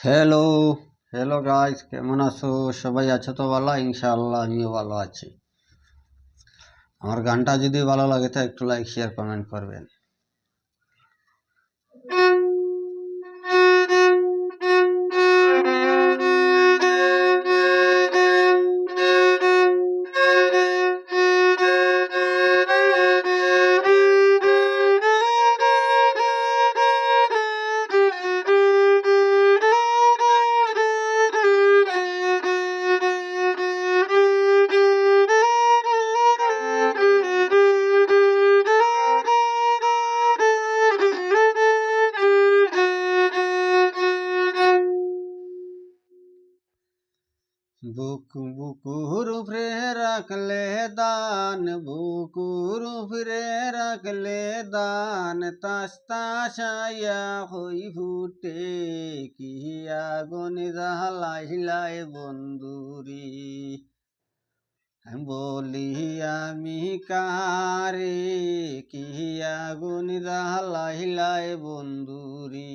Hello, hello guys, কেমন আছো? সবাই আছো তো ভালো? ইনশাআল্লাহ আমিও ভালো আছি। আমার গানটা যদি ভালো লাগে তো একটু লাইক শেয়ার কমেন্ট করবেন। বুকুর উপরে রাখলে দান, বুকুর উপরে রাখলে দান, তাস তাসাইয়া হই ফুটে, কি আগুন জ্বালাইলাই বন্ধুরি। বলি আমি কারে, কি আগুন জ্বালাইলাই বন্ধুরি।